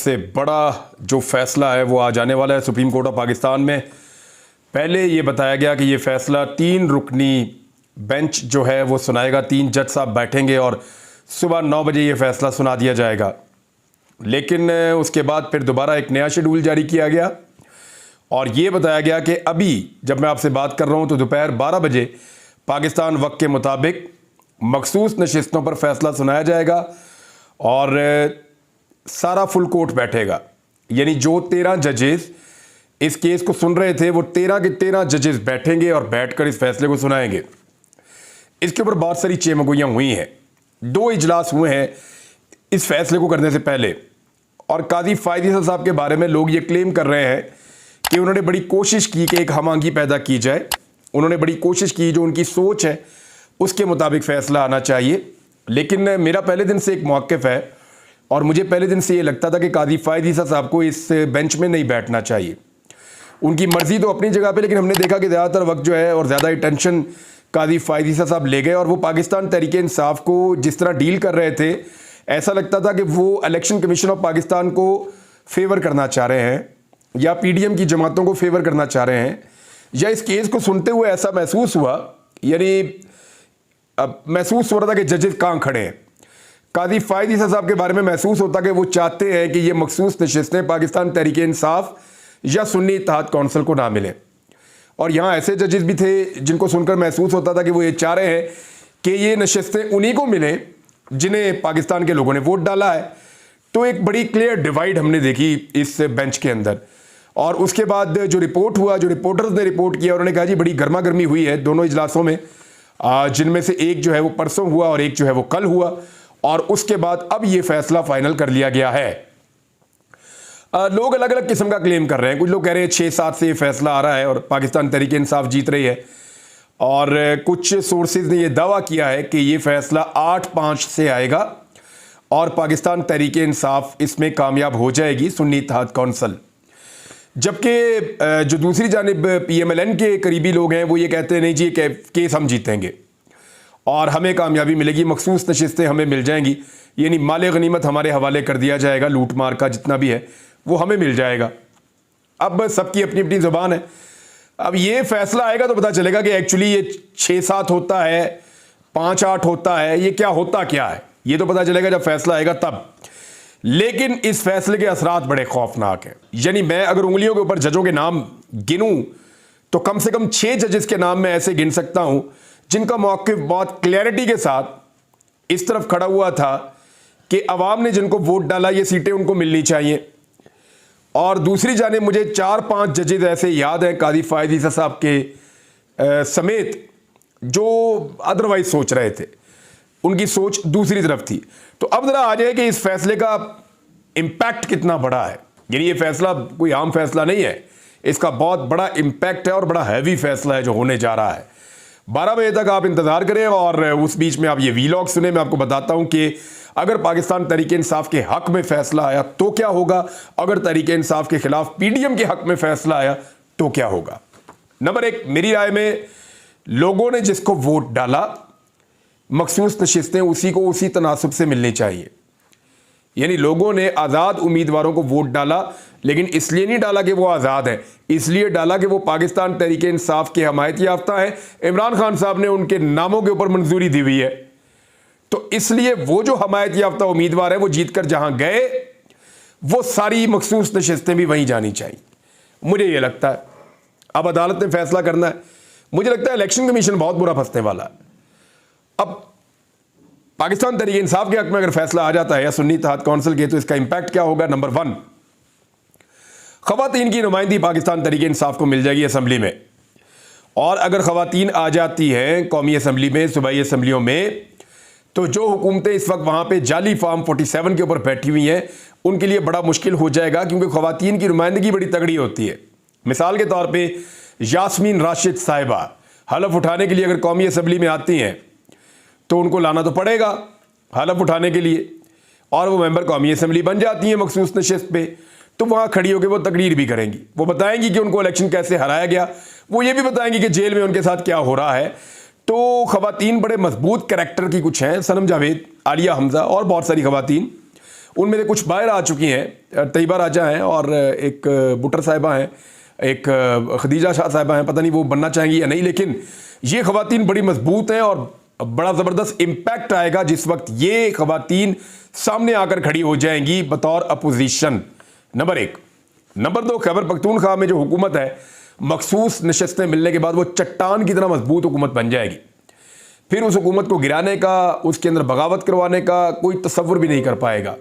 सबसे बड़ा जो फैसला है वो आज आने वाला है सुप्रीम कोर्ट ऑफ पाकिस्तान में। पहले ये बताया गया कि ये फैसला 3 रुकनी बेंच जो है वो सुनाएगा, 3 जज साहब बैठेंगे और सुबह 9 बजे ये फैसला सुना दिया जाएगा। लेकिन उसके बाद फिर दोबारा एक नया शेड्यूल जारी किया गया और ये बताया गया कि अभी जब मैं आपसे बात कर रहा हूँ तो दोपहर 12 बजे पाकिस्तान वक्त के मुताबिक मखसूस नशिस्तों पर फैसला सुनाया जाएगा और सारा फुल कोर्ट बैठेगा। यानी जो 13 जजेस इस केस को सुन रहे थे वो 13 के 13 जजेस बैठेंगे और बैठकर इस फैसले को सुनाएंगे। इसके ऊपर बहुत सारी चेमगोइयाँ हुई हैं, 2 इजलास हुए हैं इस फैसले को करने से पहले और काजी फायद ईसा साहब के बारे में लोग ये क्लेम कर रहे हैं कि उन्होंने बड़ी कोशिश की कि एक हमांगी पैदा की जाए। उन्होंने बड़ी कोशिश की, जो उनकी सोच है उसके मुताबिक फैसला आना चाहिए। लेकिन मेरा पहले दिन से एक मौक़िफ़ है और मुझे पहले दिन से ये लगता था कि काजी फायद ईसा साहब को इस बेंच में नहीं बैठना चाहिए। उनकी मर्ज़ी तो अपनी जगह पे, लेकिन हमने देखा कि ज़्यादातर वक्त जो है और ज़्यादा अटेंशन काजी फायद ईसा साहब ले गए और वो पाकिस्तान तहरीक इंसाफ को जिस तरह डील कर रहे थे, ऐसा लगता था कि वो इलेक्शन कमीशन ऑफ पाकिस्तान को फेवर करना चाह रहे हैं या PDM की जमातों को फेवर करना चाह रहे हैं, या इस केस को सुनते हुए ऐसा महसूस हुआ, यानी महसूस हो रहा था कि जजेस कहाँ खड़े हैं। काजी फायद ईसा साहब के बारे में महसूस होता कि वो चाहते हैं कि ये मखसूस नशिस्तें पाकिस्तान तहरीक इंसाफ या सुन्नी इत्तेहाद कौंसिल को ना मिले। और यहाँ ऐसे जजेस भी थे जिनको सुनकर महसूस होता था कि वो ये चाह रहे हैं कि ये नशिस्तें उन्हीं को मिलें जिन्हें पाकिस्तान के लोगों ने वोट डाला है। तो एक बड़ी क्लियर डिवाइड हमने देखी इस बेंच के अंदर। और उसके बाद जो रिपोर्ट हुआ, जो रिपोर्टर्स ने रिपोर्ट किया, उन्होंने कहा जी बड़ी गर्मा गर्मी हुई है दोनों इजलासों में, जिनमें से एक जो है वो परसों हुआ और एक जो है वो कल हुआ और उसके बाद अब ये फैसला फाइनल कर लिया गया है। लोग अलग अलग किस्म का क्लेम कर रहे हैं। कुछ लोग कह रहे हैं 6-7 से ये फैसला आ रहा है और पाकिस्तान तहरीक इंसाफ जीत रही है, और कुछ सोर्सेज ने यह दावा किया है कि ये फैसला 8-5 से आएगा और पाकिस्तान तहरीक इंसाफ इसमें कामयाब हो जाएगी, सुन्नी इत्तेहाद कौंसिल। जबकि जो दूसरी जानिब PMLN के करीबी लोग हैं वो ये कहते हैं नहीं जी ये केस हम जीतेंगे और हमें कामयाबी मिलेगी, मखसूस नशिस्तें हमें मिल जाएंगी, यानी माल गनीमत हमारे हवाले कर दिया जाएगा, लूट मार का जितना भी है वो हमें मिल जाएगा। अब सबकी अपनी अपनी ज़ुबान है। अब ये फैसला आएगा तो पता चलेगा कि एक्चुअली ये 6-7 होता है, 5-8 होता है, ये क्या होता क्या है, ये तो पता चलेगा जब फैसला आएगा तब। लेकिन इस फैसले के असरात बड़े खौफनाक हैं। यानी मैं अगर उंगलियों के ऊपर जजों के नाम गिनूं तो कम से कम 6 जजेस के नाम मैं ऐसे गिन सकता हूं जिनका मौक़िफ़ बहुत क्लैरिटी के साथ इस तरफ खड़ा हुआ था कि अवाम ने जिनको वोट डाला ये सीटें उनको मिलनी चाहिए। और दूसरी जानिब मुझे 4-5 जजेस ऐसे याद हैं काजी फायद ईसा साहब के समेत जो अदरवाइज सोच रहे थे, उनकी सोच दूसरी तरफ थी। तो अब जरा आ जाए कि इस फैसले का इम्पैक्ट कितना बड़ा है। यानी ये फैसला कोई आम फैसला नहीं है, इसका बहुत बड़ा इम्पैक्ट है और बड़ा हैवी फैसला है जो होने जा रहा है। 12 बजे तक आप इंतज़ार करें और उस बीच में आप ये वीलॉग सुने। मैं आपको बताता हूं कि अगर पाकिस्तान तहरीक इंसाफ के हक में फैसला आया तो क्या होगा, अगर तहरीक इंसाफ के खिलाफ PDM के हक में फैसला आया तो क्या होगा। नंबर 1, मेरी राय में लोगों ने जिसको वोट डाला मखसूस नशिस्तें उसी को उसी तनासब से मिलनी चाहिए। यानी लोगों ने आज़ाद उम्मीदवारों को वोट डाला, लेकिन इसलिए नहीं डाला कि वो आज़ाद हैं, इसलिए डाला कि वो पाकिस्तान तहरीक इंसाफ के हमायत याफ्ता हैं। इमरान खान साहब ने उनके नामों के ऊपर मंजूरी दी हुई है, तो इसलिए वो जो हमायत याफ्ता उम्मीदवार है वो जीत कर जहां गए वो सारी मखसूस नशिस्तें भी वहीं जानी चाहिए। मुझे ये लगता है अब अदालत ने फैसला करना है। मुझे लगता है इलेक्शन कमीशन बहुत बुरा फंसने वाला है। अब पाकिस्तान तहरीक इंसाफ के हक में अगर फैसला आ जाता है या सुन्नी इत्तेहाद कौंसिल के, तो इसका इंपैक्ट क्या होगा। नंबर 1, खवातीन की नुमाइंदगी पाकिस्तान तहरीक इंसाफ को मिल जाएगी असम्बली में, और अगर खवातीन आ जाती हैं कौमी असम्बली में, सूबाई असम्बलियों में, तो जो हुकूमतें इस वक्त वहाँ पे जाली फॉर्म 47 के ऊपर बैठी हुई हैं उनके लिए बड़ा मुश्किल हो जाएगा, क्योंकि खवातीन की नुमाइंदगी बड़ी तगड़ी होती है। मिसाल के तौर पे यास्मीन राशिद साहिबा हलफ उठाने के लिए अगर कौमी असम्बली में आती हैं तो उनको लाना तो पड़ेगा हलफ उठाने के लिए, और वो मेंबर कौमी असम्बली बन जाती हैं मखसूस नशिस्त पे, तो वहाँ खड़ी होकर वो तकरीर भी करेंगी। वो बताएंगी कि उनको इलेक्शन कैसे हराया गया, वो ये भी बताएंगी कि जेल में उनके साथ क्या हो रहा है। तो खवातीन बड़े मजबूत कैरेक्टर की कुछ हैं, सनम जावेद, आलिया हमजा और बहुत सारी खवातीन, उनमें से कुछ बाहर आ चुकी हैं, तैयबा राजा हैं और एक बुटर साहिबा हैं, एक खदीजा शाह साहिबा हैं, पता नहीं वो बनना चाहेंगी या नहीं, लेकिन ये ख़वातीन बड़ी मजबूत हैं और बड़ा ज़बरदस्त इम्पैक्ट आएगा जिस वक्त ये ख़वातीन सामने आकर खड़ी हो जाएंगी बतौर opposition. Number 1। Number 2, Khyber Pakhtunkhwa में जो हुकूमत है, मखसूस नशस्तें मिलने के बाद वो चट्टान की तरह मजबूत हुकूमत बन जाएगी। फिर उस हुकूमत को गिराने का, उसके अंदर बगावत करवाने का कोई तसव्वुर भी नहीं कर पाएगा।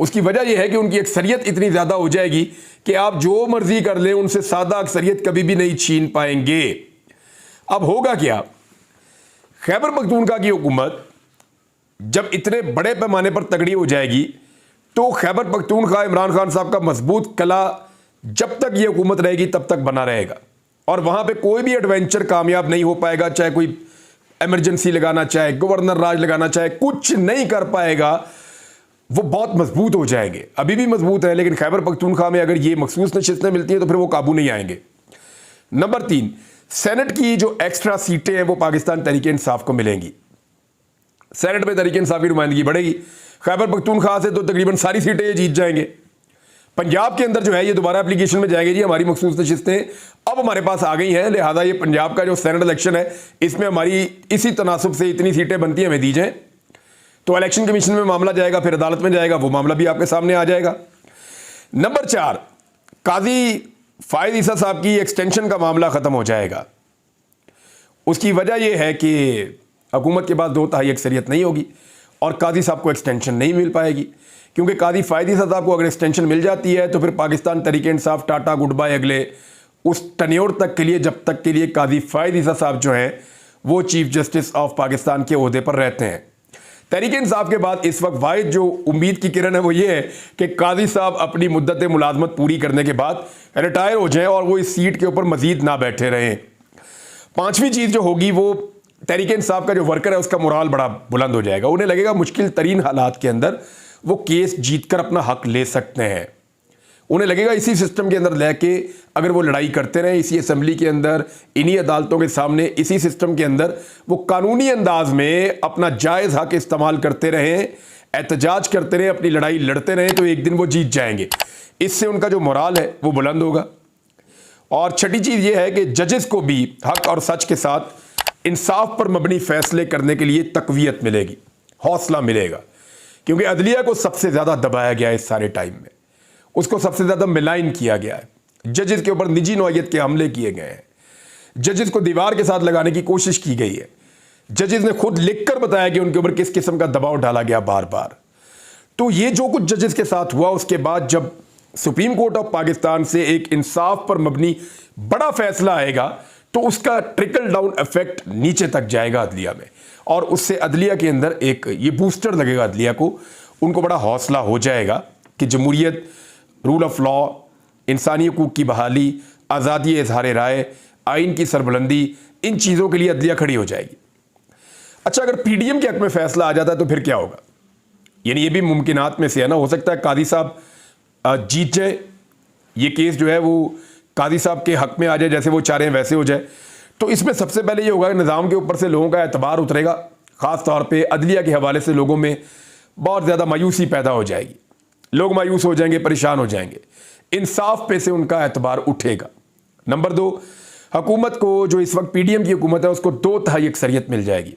उसकी वजह यह है कि उनकी अक्सरियत इतनी ज़्यादा हो जाएगी कि आप जो मर्जी कर लें, उनसे सादा अक्सरियत कभी भी नहीं छीन पाएंगे। अब होगा क्या? खैबर पख्तूनख्वा की हुकूमत जब इतने बड़े पैमाने पर तगड़ी हो जाएगी तो खैबर पख्तूनख्वा इमरान खान साहब का मजबूत कला जब तक ये हुकूमत रहेगी तब तक बना रहेगा और वहां पे कोई भी एडवेंचर कामयाब नहीं हो पाएगा। चाहे कोई इमरजेंसी लगाना चाहे, गवर्नर राज लगाना चाहे, कुछ नहीं कर पाएगा। वो बहुत मजबूत हो जाएंगे, अभी भी मजबूत है, लेकिन खैबर पख्तूनख्वा में अगर ये मखसूस नशिस्तें मिलती हैं तो फिर वो काबू नहीं आएंगे। नंबर 3, सेनेट की जो एक्स्ट्रा सीटें हैं वो पाकिस्तान तहरीक इंसाफ को मिलेंगी। सेनेट में तहरीक इंसाफ की नुमाइंदगी बढ़ेगी। खैबर पख्तूनख्वा से तो तकरीबन सारी सीटें ये जीत जाएंगे। पंजाब के अंदर जो है ये दोबारा एप्लीकेशन में जाएंगे, जी हमारी मखसूस नशिस्तें अब हमारे पास आ गई हैं, लिहाजा ये पंजाब का जो सेनेट इलेक्शन है इसमें हमारी इसी तनासुब से इतनी सीटें बनती हैं, हमें दी जाएं। तो इलेक्शन कमीशन में मामला जाएगा, फिर अदालत में जाएगा, वो मामला भी आपके सामने आ जाएगा। नंबर 4, काजी फायद ईसा साहब की एक्सटेंशन का मामला खत्म हो जाएगा। उसकी वजह यह है कि हुकूमत के पास 2/3 अक्सरियत नहीं होगी और काजी साहब को एक्सटेंशन नहीं मिल पाएगी, क्योंकि काजी फायद ईसा साहब को अगर एक्सटेंशन मिल जाती है तो फिर Pakistan Tehreek Insaf tata good bye अगले उस टन्योर तक के लिए जब तक के लिए काजी फायद ईसा साहब जो हैं वो चीफ जस्टिस ऑफ पाकिस्तान के ओहदे पर रहते हैं। तहरीक इंसाफ के बाद इस वक्त वाहिद जो उम्मीद की किरण है वो ये है कि काजी साहब अपनी मुद्दत मुलाजमत पूरी करने के बाद रिटायर हो जाएं और वो इस सीट के ऊपर मजीद ना बैठे रहें। 5वीं चीज़ जो होगी वो तहरीक इंसाफ का जो वर्कर है उसका मोराल बड़ा बुलंद हो जाएगा। उन्हें लगेगा मुश्किल तरीन हालात के अंदर वो केस जीतकर अपना हक ले सकते हैं। उन्हें लगेगा इसी सिस्टम के अंदर लेके अगर वो लड़ाई करते रहें, इसी असेंबली के अंदर, इन्हीं अदालतों के सामने, इसी सिस्टम के अंदर वो कानूनी अंदाज में अपना जायज़ हक इस्तेमाल करते रहें, एहतजाज करते रहें, अपनी लड़ाई लड़ते रहें, तो एक दिन वो जीत जाएंगे। इससे उनका जो मोराल है वो बुलंद होगा। और छठी चीज़ ये है कि जजेस को भी हक और सच के साथ इंसाफ पर मबनी फैसले करने के लिए तकवीयत मिलेगी, हौसला मिलेगा, क्योंकि अदलिया को सबसे ज़्यादा दबाया गया है इस सारे टाइम में, उसको सबसे ज़्यादा मिलाइन किया गया है, जजेस के ऊपर निजी नौयत के हमले किए गए हैं, जजेस को दीवार के साथ लगाने की कोशिश की गई है, जजेस ने खुद लिखकर बताया कि उनके ऊपर किस किस्म का दबाव डाला गया बार बार। तो ये जो कुछ जजेस के साथ हुआ, उसके बाद जब सुप्रीम कोर्ट ऑफ पाकिस्तान से एक इंसाफ पर मबनी बड़ा फैसला आएगा तो उसका ट्रिकल डाउन इफेक्ट नीचे तक जाएगा अदलिया में, और उससे अदलिया के अंदर एक ये बूस्टर लगेगा अदलिया को, उनको बड़ा हौसला हो जाएगा कि जमहूरियत, रूल ऑफ लॉ, इंसानी हकूक़ की बहाली, आज़ादी इज़हार राय, आइन की सरबुलंदी, इन चीज़ों के लिए अदलिया खड़ी हो जाएगी। अच्छा, अगर पीडीएम के हक में फैसला आ जाता है तो फिर क्या होगा? यानी ये भी मुमकिनात में से है ना, हो सकता है कादी साहब जीत जाए, ये केस जो है वो कादी साहब के हक में आ जाए, जैसे वो चाह रहे हैं वैसे हो जाए। तो इसमें सबसे पहले ये होगा कि निज़ाम के ऊपर से लोगों का एतबार उतरेगा, ख़ास तौर पे अदलिया के हवाले से लोगों में बहुत ज़्यादा मायूसी पैदा हो जाएगी, लोग मायूस हो जाएंगे, परेशान हो जाएंगे, इंसाफ पे से उनका एतबार उठेगा। नंबर 2, हुकूमत को, जो इस वक्त पीडीएम की हुकूमत है, उसको 2/3 अक्सरियत मिल जाएगी।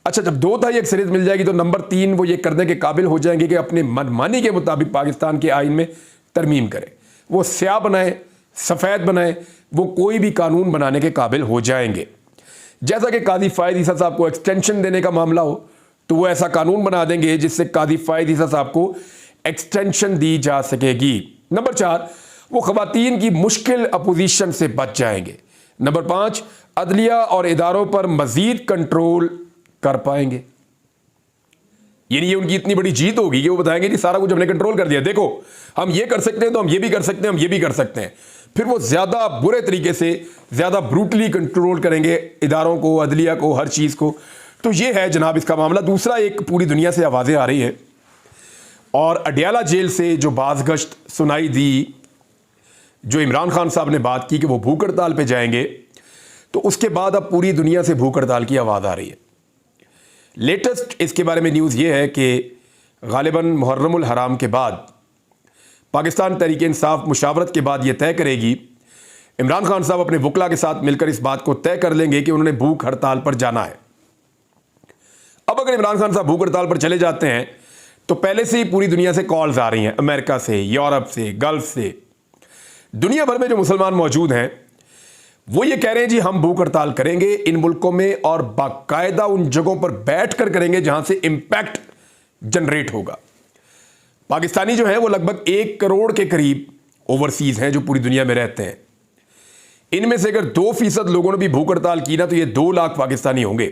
अच्छा, जब 2/3 अक्सरियत मिल जाएगी तो नंबर 3, वो ये करने के काबिल हो जाएंगे कि अपने मनमानी के मुताबिक पाकिस्तान के आइन में तरमीम करें, वो स्याह बनाए, सफ़ेद बनाए, वो कोई भी कानून बनाने के काबिल हो जाएंगे। जैसा कि कादी फायद ईसा साहब को एक्सटेंशन देने का मामला हो तो वो ऐसा कानून बना देंगे जिससे कादी फायद ईसा साहब को एक्सटेंशन दी जा सकेगी। नंबर 4, वो ख़वातीन की मुश्किल अपोजिशन से बच जाएंगे। नंबर 5, अदलिया और इदारों पर मज़ीद कंट्रोल कर पाएंगे। यानी ये उनकी इतनी बड़ी जीत होगी कि वो बताएंगे कि सारा कुछ हमने कंट्रोल कर दिया, देखो हम ये कर सकते हैं तो हम ये भी कर सकते हैं, हम ये भी कर सकते हैं। फिर वो ज़्यादा बुरे तरीके से, ज़्यादा ब्रूटली कंट्रोल करेंगे इदारों को, अदलिया को, हर चीज़ को। तो ये है जनाब इसका मामला। दूसरा, एक पूरी दुनिया से आवाज़ें आ रही है और अडयाला जेल से जो बाज़गश्त सुनाई दी, जो इमरान खान साहब ने बात की कि वो भूख हड़ताल पे जाएंगे, तो उसके बाद अब पूरी दुनिया से भूख हड़ताल की आवाज़ आ रही है। लेटेस्ट इसके बारे में न्यूज़ ये है कि गालिबन मुहर्रमुल हराम के बाद पाकिस्तान तहरीक इंसाफ मुशावरत के बाद यह तय करेगी। इमरान खान साहब अपने वकला के साथ मिलकर इस बात को तय कर लेंगे कि उन्होंने भूख हड़ताल पर जाना है। अब अगर इमरान खान साहब भूख हड़ताल पर चले जाते हैं तो पहले से ही पूरी दुनिया से कॉल्स आ रही हैं, अमेरिका से, यूरोप से, गल्फ से, दुनिया भर में जो मुसलमान मौजूद हैं वो ये कह रहे हैं जी हम भूख हड़ताल करेंगे इन मुल्कों में और बाकायदा उन जगहों पर बैठ कर करेंगे जहां से इंपैक्ट जनरेट होगा। पाकिस्तानी जो है वो लगभग 1 करोड़ के करीब ओवरसीज हैं जो पूरी दुनिया में रहते हैं। इनमें से अगर 2% लोगों ने भी भूख हड़ताल की ना तो ये 2 लाख पाकिस्तानी होंगे।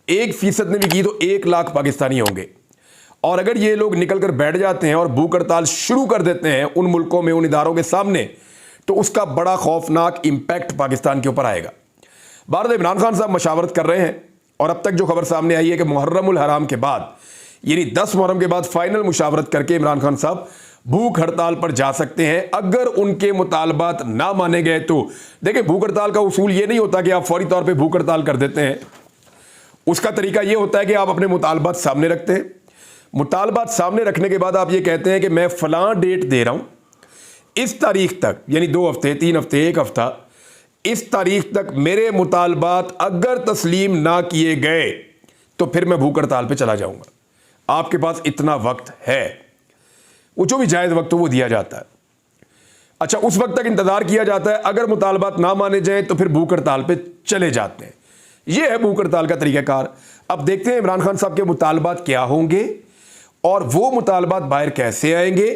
1% ने भी की तो 1 लाख पाकिस्तानी होंगे। और अगर ये लोग निकल कर बैठ जाते हैं और भूख हड़ताल शुरू कर देते हैं उन मुल्कों में, उन इदारों के सामने, तो उसका बड़ा खौफनाक इंपैक्ट पाकिस्तान के ऊपर आएगा। भारत इमरान खान साहब मशावरत कर रहे हैं और अब तक जो खबर सामने आई है कि मुहर्रमुल हराम के बाद यानी 10 मुहर्रम के बाद फाइनल मुशावरत करके इमरान खान साहब भूख हड़ताल पर जा सकते हैं। अगर उनके मुतालबात ना माने गए तो देखिए, भूख हड़ताल का उसूल ये नहीं होता कि आप फौरी तौर पर भूख हड़ताल कर देते हैं। उसका तरीका यह होता है कि आप अपने मुतालबात सामने रखते हैं। मुतालबात सामने रखने के बाद आप ये कहते हैं कि मैं फलां डेट दे रहा हूं, इस तारीख तक, यानी 2 हफ्ते, 3 हफ्ते, 1 हफ्ता, इस तारीख तक मेरे मुतालबात अगर तस्लीम ना किए गए तो फिर मैं भूख हड़ताल पे चला जाऊंगा। आपके पास इतना वक्त है, वो जो भी जायज़ वक्त हो वो दिया जाता है। अच्छा, उस वक्त तक इंतजार किया जाता है। अगर मुतालबात ना माने जाएं तो फिर भूख हड़ताल पे चले जाते हैं। यह है भूख हड़ताल का तरीकाकार। अब देखते हैं इमरान खान साहब के मुतालबात क्या होंगे और वो मुतालबात बाहर कैसे आएंगे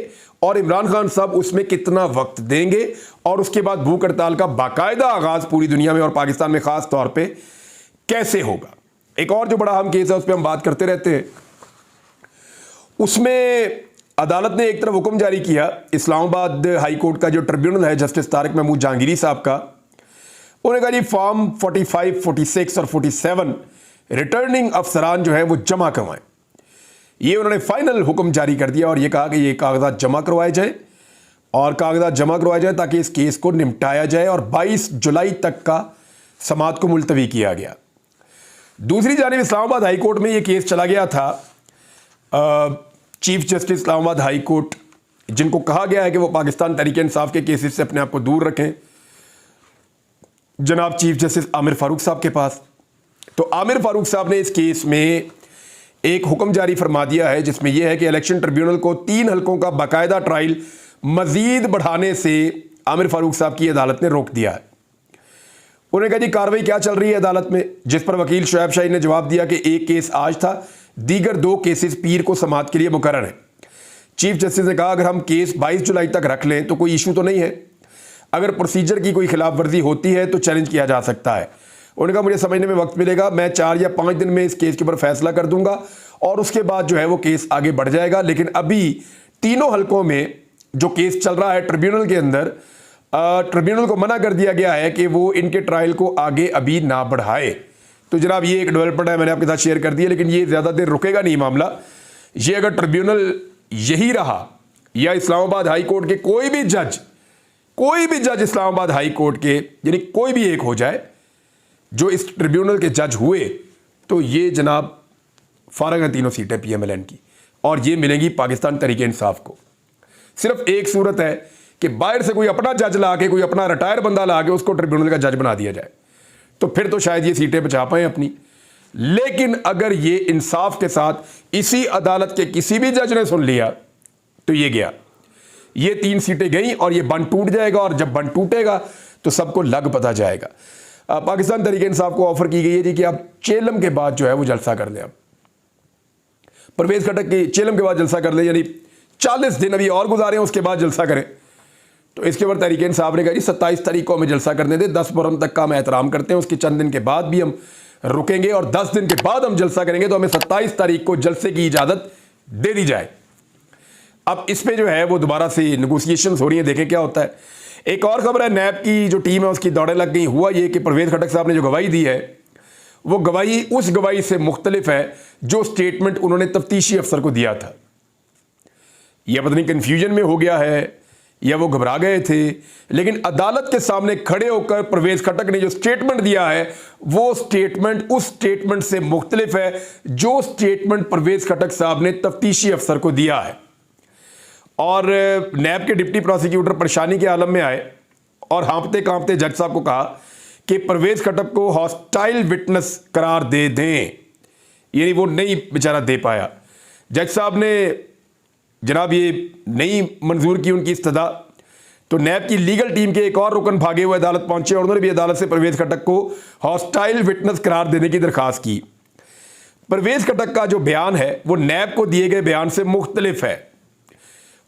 और इमरान खान साहब उसमें कितना वक्त देंगे और उसके बाद भूख हड़ताल का बाकायदा आगाज पूरी दुनिया में और पाकिस्तान में खास तौर पे कैसे होगा। एक और जो बड़ा अहम केस है उस पर हम बात करते रहते हैं। उसमें अदालत ने एक तरफ हुक्म जारी किया, इस्लामाबाद हाई कोर्ट का जो ट्रिब्यूनल है जस्टिस तारिक महमूद जहांगीरी साहब का, उन्होंने कहा जी फॉर्म 45, 46 और 47 रिटर्निंग अफसरान जो है वो जमा करवाएं। ये उन्होंने फाइनल हुक्म जारी कर दिया और ये कहा कि ये कागजात जमा करवाए जाए और कागजात जमा करवाए जाए ताकि इस केस को निपटाया जाए और 22 जुलाई तक का समाअत को मुलतवी किया गया। दूसरी जानिब इस्लामाबाद हाई कोर्ट में ये केस चला गया था। Chief justice Islamabad high court, जिनको कहा गया है कि वो पाकिस्तान तहरीक इंसाफ के केसेस से अपने आप को दूर रखें, जनाब चीफ जस्टिस आमिर फारूक साहब के पास। तो आमिर फारूक साहब ने इस केस में एक हुक्म जारी फरमा दिया है जिसमें यह है कि इलेक्शन ट्रिब्यूनल को 3 हलकों का बाकायदा ट्रायल मजीद बढ़ाने से आमिर फारूक साहब की अदालत ने रोक दिया है। उन्होंने कहा जी कार्रवाई क्या चल रही है अदालत में, जिस पर वकील शुएब शाही ने जवाब दिया कि एक केस आज था, दीगर 2 केसेस पीर को समाअत के लिए मुकर्रर हैं। चीफ जस्टिस ने कहा अगर हम केस 22 जुलाई तक रख लें तो कोई इशू तो नहीं है, अगर प्रोसीजर की कोई खिलाफ वर्जी होती है तो चैलेंज किया जा सकता है। उन्होंने कहा मुझे समझने में वक्त मिलेगा, मैं 4 या 5 दिन में इस केस के ऊपर फैसला कर दूंगा और उसके बाद जो है वो केस आगे बढ़ जाएगा। लेकिन अभी तीनों हलकों में जो केस चल रहा है ट्रिब्यूनल के अंदर, ट्रिब्यूनल को मना कर दिया गया है कि वो इनके ट्रायल को आगे अभी ना बढ़ाए। तो जनाब ये एक डेवलपमेंट है, मैंने आपके साथ शेयर कर दिया, लेकिन ये ज़्यादा देर रुकेगा नहीं मामला। ये अगर ट्रिब्यूनल यही रहा या इस्लामाबाद हाई कोर्ट के कोई भी जज इस्लामाबाद हाई कोर्ट के यानी कोई भी एक हो जाए जो इस ट्रिब्यूनल के जज हुए, तो ये जनाब फारग हैं 3 सीटें PMLN की और ये मिलेंगी पाकिस्तान तहरीक इंसाफ को। सिर्फ एक सूरत है कि बाहर से कोई अपना जज ला के, कोई अपना रिटायर बंदा ला के उसको ट्रिब्यूनल का जज बना दिया जाए, तो फिर तो शायद ये सीटें बचा पाएं अपनी। लेकिन अगर ये इंसाफ के साथ इसी अदालत के किसी भी जज ने सुन लिया तो ये गया, ये 3 सीटें गई और ये बंद टूट जाएगा और जब बंद टूटेगा तो सबको लग पता जाएगा। पाकिस्तान तहरीक इंसाफ को ऑफर की गई है जी कि आप चेलम के बाद जो है वो जलसा कर लें। अब परवेज खटक की चेलम के बाद जलसा कर लें, यानी 40 दिन अभी और गुजारे उसके बाद जलसा करें। तो इसके ऊपर तहरीक इंसाफ ने कहा जी 27 तारीख को हमें जलसा करने दें, 10 मुहर्रम तक का हम एहतराम करते हैं, उसके चंद दिन के बाद भी हम रुकेंगे और 10 दिन के बाद हम जलसा करेंगे, तो हमें 27 तारीख को जलसे की इजाज़त दे दी जाए। अब इस पर जो है वो दोबारा से नेगोशिएशंस हो रही हैं, देखें क्या होता है। एक और खबर है, नैब की जो टीम है उसकी दौड़े लग गई। हुआ ये कि परवेज खटक साहब ने जो गवाही दी है वो गवाही उस गवाही से मुख्तलिफ है जो स्टेटमेंट उन्होंने तफ्तीशी अफसर को दिया था। यह पता नहीं कन्फ्यूजन में हो गया है या वो घबरा गए थे, लेकिन अदालत के सामने खड़े होकर परवेज खटक ने जो स्टेटमेंट दिया है वो स्टेटमेंट उस स्टेटमेंट से मुख्तलिफ है जो स्टेटमेंट परवेज खटक साहब ने तफ्तीशी अफसर को दिया है। और नैब के डिप्टी प्रोसिक्यूटर परेशानी के आलम में आए और हाँफते कांपते जज साहब को कहा कि परवेज खटक को हॉस्टाइल विटनेस करार दे दें, यानी वो नहीं बेचारा दे पाया। जज साहब ने जनाब ये नहीं मंजूर की उनकी इस्तदा, तो नैब की लीगल टीम के एक और रुकन भागे हुए अदालत पहुंचे और उन्होंने भी अदालत से परवेज खटक को हॉस्टाइल विटनेस करार देने की दरखास्त की। परवेज खटक का जो बयान है वो नैब को दिए गए बयान से मुख्तलिफ है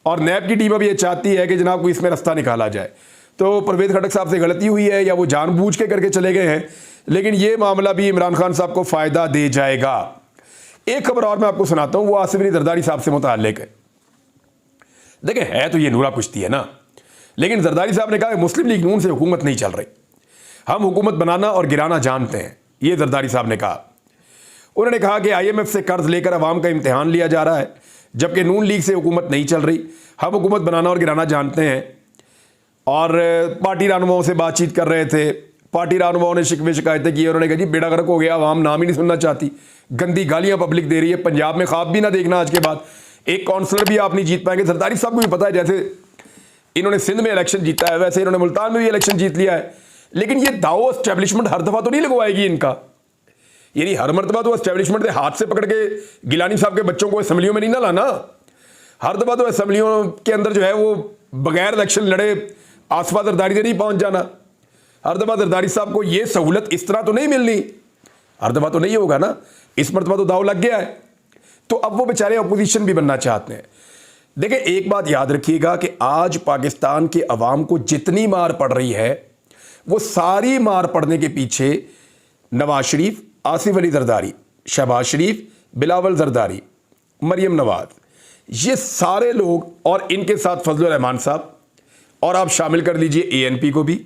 और नैब की टीम अब ये चाहती है कि जनाब को इसमें रास्ता निकाला जाए। तो परवेज खटक साहब से गलती हुई है या वो जानबूझ के करके चले गए हैं, लेकिन ये मामला भी इमरान खान साहब को फ़ायदा दे जाएगा। एक खबर और मैं आपको सुनाता हूँ, वो आसिफ अली जरदारी साहब से मुताल्लिक है। देखिए है तो ये नूरा कुश्ती है ना, लेकिन जरदारी साहब ने कहा मुस्लिम लीग नून से हुकूमत नहीं चल रही, हम हुकूमत बनाना और गिराना जानते हैं, ये जरदारी साहब ने कहा। उन्होंने कहा कि IMF से कर्ज लेकर अवाम का इम्तिहान लिया जा रहा है, जबकि नून लीग से हुकूमत नहीं चल रही, हम हुकूमत बनाना और गिराना जानते हैं। और पार्टी रहनुमाओं से बातचीत कर रहे थे, पार्टी रहनुमाओं ने शिकवे शिकायतें की, उन्होंने कहा जी बेड़ा गर्क हो गया, अवाम नाम ही नहीं सुनना चाहती, गंदी गालियां पब्लिक दे रही है, पंजाब में ख्वाब भी ना देखना आज के बाद, एक काउंसलर भी आप नहीं जीत पाएंगे। जरदारी साहब को भी पता है जैसे इन्होंने सिंध में इलेक्शन जीता है वैसे इन्होंने मुल्तान में भी इलेक्शन जीत लिया है, लेकिन ये दावो एस्टेब्लिशमेंट हर दफा तो नहीं लगवाएगी इनका, यानी हर मरतबा तो एस्टेब्लिशमेंट के हाथ से पकड़ के गिलानी साहब के बच्चों को असेंबलियों में नहीं ना लाना, हर दफा तो असेंबलियों के अंदर जो है वो बगैर इलेक्शन लड़े आसफा जरदारी से नहीं पहुंच जाना, हर दफा जरदारी साहब को ये सहूलत इस तरह तो नहीं मिलनी, हर दफा तो नहीं होगा ना, इस मरतबा तो दाव लग गया है, तो अब वो बेचारे अपोजिशन भी बनना चाहते हैं। देखिए एक बात याद रखिएगा कि आज पाकिस्तान के अवाम को जितनी मार पड़ रही है वो सारी मार पड़ने के पीछे नवाज शरीफ, आसिफ अली जरदारी, शहबाज शरीफ, बिलावल जरदारी, मरियम नवाज, ये सारे लोग और इनके साथ फजलुर रहमान साहब, और आप शामिल कर लीजिए ANP को भी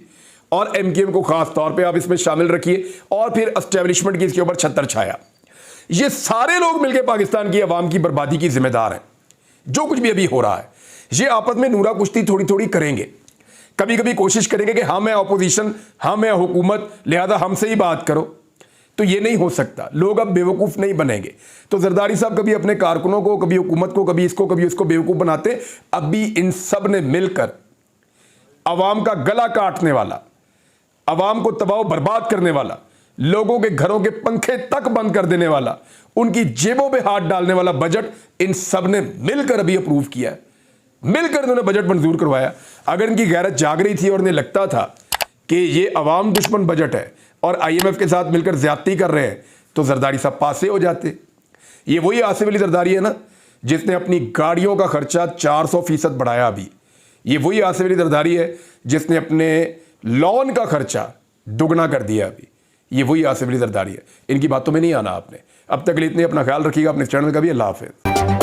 और MKM को खास तौर पे आप इसमें शामिल रखिए, और फिर एस्टेब्लिशमेंट की इसके ऊपर छत्तर छाया, ये सारे लोग मिलकर पाकिस्तान की अवाम की बर्बादी की जिम्मेदार हैं। जो कुछ भी अभी हो रहा है ये आपस में नूरा कुश्ती थोड़ी थोड़ी करेंगे, कभी कभी कोशिश करेंगे कि हम है अपोजिशन, हम है हुकूमत, लिहाजा हमसे ही बात करो, तो ये नहीं हो सकता, लोग अब बेवकूफ़ नहीं बनेंगे। तो जरदारी साहब कभी अपने कारकुनों को, कभी हुकूमत को, कभी इसको कभी उसको बेवकूफ़ बनाते, अभी इन सब ने मिलकर अवाम का गला काटने वाला, अवाम को तबाह बर्बाद करने वाला, लोगों के घरों के पंखे तक बंद कर देने वाला, उनकी जेबों पे हाथ डालने वाला बजट इन सब ने मिलकर अभी अप्रूव किया है, मिलकर इन्होंने बजट मंजूर करवाया। अगर इनकी गैरत जाग रही थी और इन्हें लगता था कि ये अवाम दुश्मन बजट है और IMF के साथ मिलकर ज्यादती कर रहे हैं, तो जरदारी साहब पासे हो जाते। ये वही आसिफ अली जरदारी है ना जिसने अपनी गाड़ियों का खर्चा 400% बढ़ाया अभी, ये वही आसिफ अली जरदारी है जिसने अपने लॉन का खर्चा दुगना कर दिया अभी, ये वही आसिफ अली जरदारी है। इनकी बातों में नहीं आना आपने। अब तक के लिए इतने, अपना ख्याल रखिएगा, अपने चैनल का भी। अल्लाह हाफिज़।